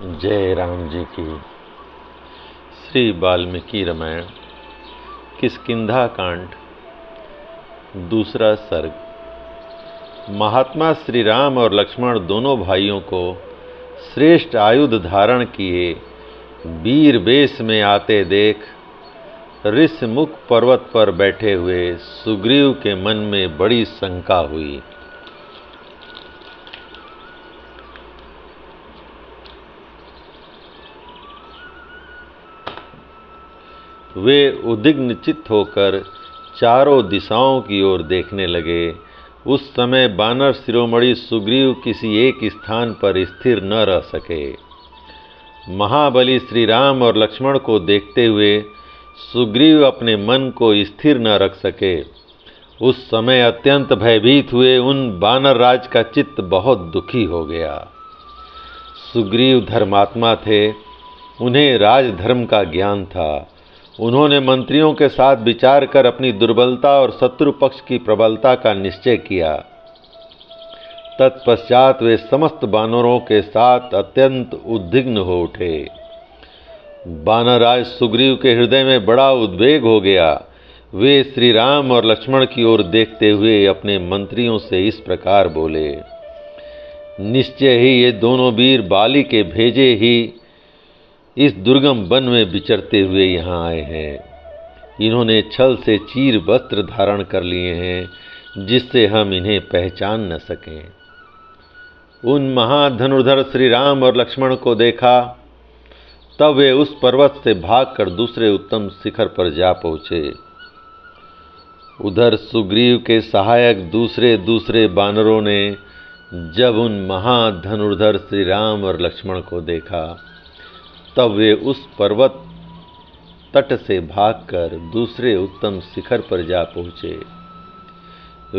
जय राम जी की। श्री वाल्मीकि रामायण किष्किंधा कांड, दूसरा सर्ग। महात्मा श्री राम और लक्ष्मण दोनों भाइयों को श्रेष्ठ आयुध धारण किए वीर वेश में आते देख ऋषमुख पर्वत पर बैठे हुए सुग्रीव के मन में बड़ी शंका हुई। वे उद्विग्न चित्त होकर चारों दिशाओं की ओर देखने लगे। उस समय बानर शिरोमणि सुग्रीव किसी एक स्थान पर स्थिर न रह सके। महाबली श्री राम और लक्ष्मण को देखते हुए सुग्रीव अपने मन को स्थिर न रख सके। उस समय अत्यंत भयभीत हुए उन बानर राज का चित्त बहुत दुखी हो गया। सुग्रीव धर्मात्मा थे, उन्हें राजधर्म का ज्ञान था। उन्होंने मंत्रियों के साथ विचार कर अपनी दुर्बलता और शत्रु पक्ष की प्रबलता का निश्चय किया। तत्पश्चात वे समस्त बानरों के साथ अत्यंत उद्विग्न हो उठे। बानरराज सुग्रीव के हृदय में बड़ा उद्वेग हो गया। वे श्री राम और लक्ष्मण की ओर देखते हुए अपने मंत्रियों से इस प्रकार बोले, निश्चय ही ये दोनों वीर बाली के भेजे ही इस दुर्गम वन में विचरते हुए यहाँ आए हैं। इन्होंने छल से चीर वस्त्र धारण कर लिए हैं, जिससे हम इन्हें पहचान न सकें। उन महाधनुर्धर श्री राम और लक्ष्मण को देखा, तब वे उस पर्वत से भागकर दूसरे उत्तम शिखर पर जा पहुँचे। उधर सुग्रीव के सहायक दूसरे बानरों ने जब उन महाधनुर्धर श्री राम और लक्ष्मण को देखा, तब वे उस पर्वत तट से भागकर दूसरे उत्तम शिखर पर जा पहुँचे।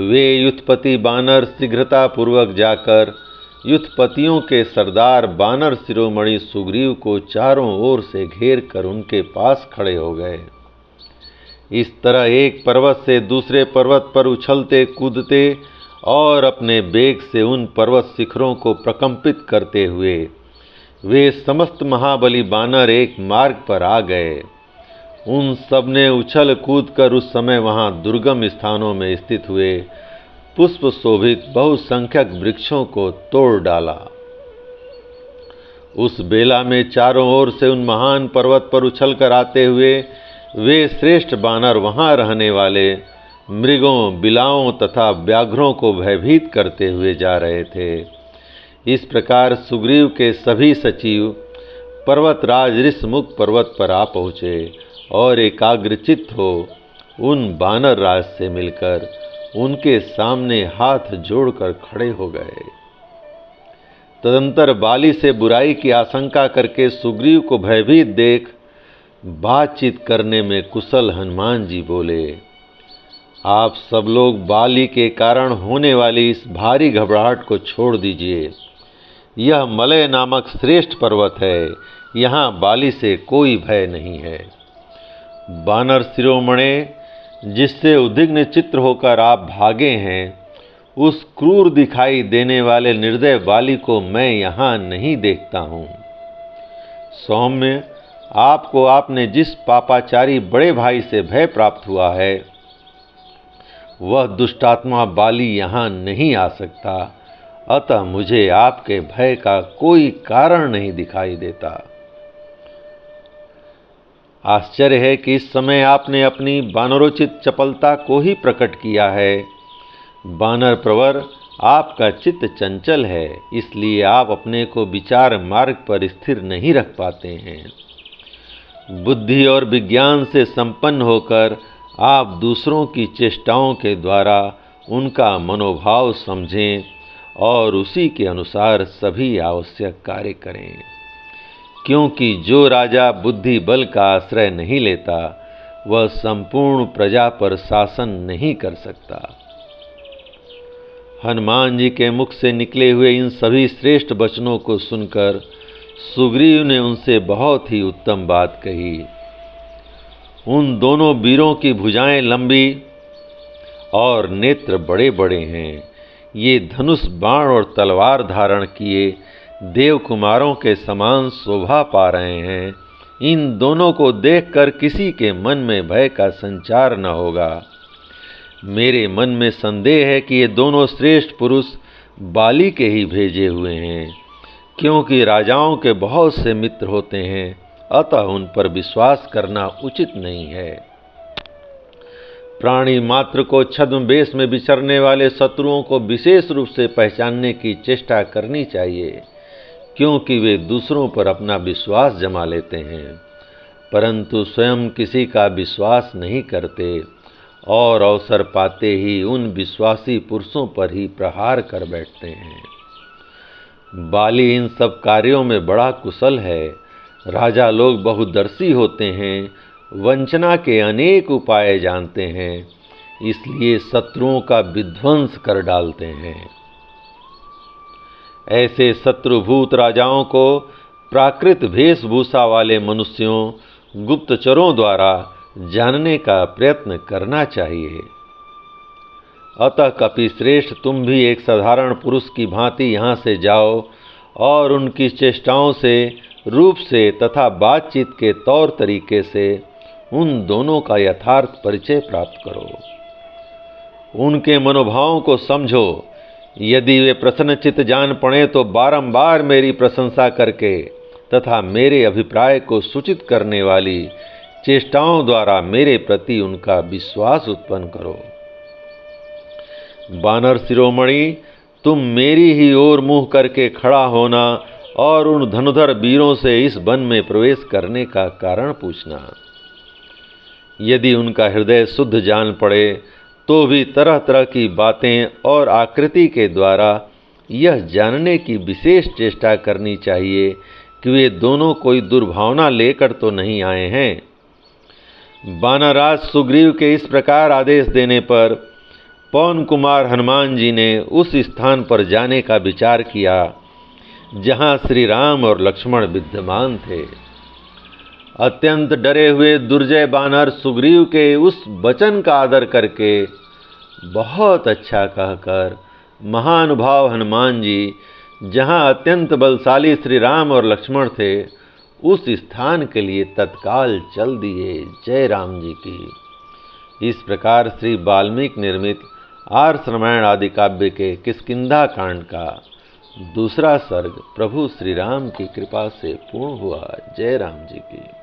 वे युद्धपति बानर शीघ्रता पूर्वक जाकर युद्धपतियों के सरदार बानर शिरोमणि सुग्रीव को चारों ओर से घेर कर उनके पास खड़े हो गए। इस तरह एक पर्वत से दूसरे पर्वत पर उछलते कूदते और अपने वेग से उन पर्वत शिखरों को प्रकंपित करते हुए वे समस्त महाबली बानर एक मार्ग पर आ गए। उन सब ने उछल कूद कर उस समय वहां दुर्गम स्थानों में स्थित हुए पुष्प शोभित बहुसंख्यक वृक्षों को तोड़ डाला। उस बेला में चारों ओर से उन महान पर्वत पर उछल कर आते हुए वे श्रेष्ठ बानर वहां रहने वाले मृगों, बिलाओं तथा व्याघ्रों को भयभीत करते हुए जा रहे थे। इस प्रकार सुग्रीव के सभी सचिव पर्वतराज ऋषमुख पर्वत पर आ पहुँचे और एकाग्रचित्त हो उन बानर राज से मिलकर उनके सामने हाथ जोड़कर खड़े हो गए। तदंतर बाली से बुराई की आशंका करके सुग्रीव को भयभीत देख बातचीत करने में कुशल हनुमान जी बोले, आप सब लोग बाली के कारण होने वाली इस भारी घबराहट को छोड़ दीजिए। यह मलय नामक श्रेष्ठ पर्वत है, यहाँ बाली से कोई भय नहीं है। बानर शिरोमणे, जिससे उद्विग्न चित्त होकर आप भागे हैं, उस क्रूर दिखाई देने वाले निर्दय बाली को मैं यहाँ नहीं देखता हूँ। सौम्य, आपको आपने जिस पापाचारी बड़े भाई से भय प्राप्त हुआ है, वह दुष्टात्मा बाली यहाँ नहीं आ सकता। अतः मुझे आपके भय का कोई कारण नहीं दिखाई देता। आश्चर्य है कि इस समय आपने अपनी बानरोचित चपलता को ही प्रकट किया है। बानर प्रवर, आपका चित्त चंचल है, इसलिए आप अपने को विचार मार्ग पर स्थिर नहीं रख पाते हैं। बुद्धि और विज्ञान से संपन्न होकर आप दूसरों की चेष्टाओं के द्वारा उनका मनोभाव समझें और उसी के अनुसार सभी आवश्यक कार्य करें, क्योंकि जो राजा बुद्धि बल का आश्रय नहीं लेता, वह संपूर्ण प्रजा पर शासन नहीं कर सकता। हनुमान जी के मुख से निकले हुए इन सभी श्रेष्ठ वचनों को सुनकर सुग्रीव ने उनसे बहुत ही उत्तम बात कही। उन दोनों वीरों की भुजाएं लंबी और नेत्र बड़े बड़े हैं। ये धनुष, बाण और तलवार धारण किए देव कुमारों के समान शोभा पा रहे हैं। इन दोनों को देखकर किसी के मन में भय का संचार न होगा। मेरे मन में संदेह है कि ये दोनों श्रेष्ठ पुरुष बाली के ही भेजे हुए हैं, क्योंकि राजाओं के बहुत से मित्र होते हैं, अतः उन पर विश्वास करना उचित नहीं है। प्राणी मात्र को छद्म वेश में विचरने वाले शत्रुओं को विशेष रूप से पहचानने की चेष्टा करनी चाहिए, क्योंकि वे दूसरों पर अपना विश्वास जमा लेते हैं, परंतु स्वयं किसी का विश्वास नहीं करते और अवसर पाते ही उन विश्वासी पुरुषों पर ही प्रहार कर बैठते हैं। बाली इन सब कार्यों में बड़ा कुशल है। राजा लोग बहुदर्शी होते हैं, वंचना के अनेक उपाय जानते हैं, इसलिए शत्रुओं का विध्वंस कर डालते हैं। ऐसे शत्रुभूत राजाओं को प्राकृत वेशभूषा वाले मनुष्यों, गुप्तचरों द्वारा जानने का प्रयत्न करना चाहिए। अतः कपिश्रेष्ठ, तुम भी एक साधारण पुरुष की भांति यहाँ से जाओ और उनकी चेष्टाओं से, रूप से तथा बातचीत के तौर तरीके से उन दोनों का यथार्थ परिचय प्राप्त करो। उनके मनोभावों को समझो। यदि वे प्रसन्नचित्त जान पड़े तो बारंबार मेरी प्रशंसा करके तथा मेरे अभिप्राय को सूचित करने वाली चेष्टाओं द्वारा मेरे प्रति उनका विश्वास उत्पन्न करो। बानर शिरोमणि, तुम मेरी ही ओर मुंह करके खड़ा होना और उन धनुधर वीरों से इस वन में प्रवेश करने का कारण पूछना। यदि उनका हृदय शुद्ध जान पड़े तो भी तरह तरह की बातें और आकृति के द्वारा यह जानने की विशेष चेष्टा करनी चाहिए कि वे दोनों कोई दुर्भावना लेकर तो नहीं आए हैं। वानरराज सुग्रीव के इस प्रकार आदेश देने पर पवन कुमार हनुमान जी ने उस स्थान पर जाने का विचार किया जहाँ श्री राम और लक्ष्मण विद्यमान थे। अत्यंत डरे हुए दुर्जय बानर सुग्रीव के उस वचन का आदर करके बहुत अच्छा कहकर महानुभाव हनुमान जी जहाँ अत्यंत बलशाली श्री राम और लक्ष्मण थे उस स्थान के लिए तत्काल चल दिए। जय राम जी की। इस प्रकार श्री वाल्मीकि निर्मित आर्ष रामायण आदि काव्य के किष्किंधा कांड का दूसरा सर्ग प्रभु श्री राम की कृपा से पूर्ण हुआ। जय राम जी की।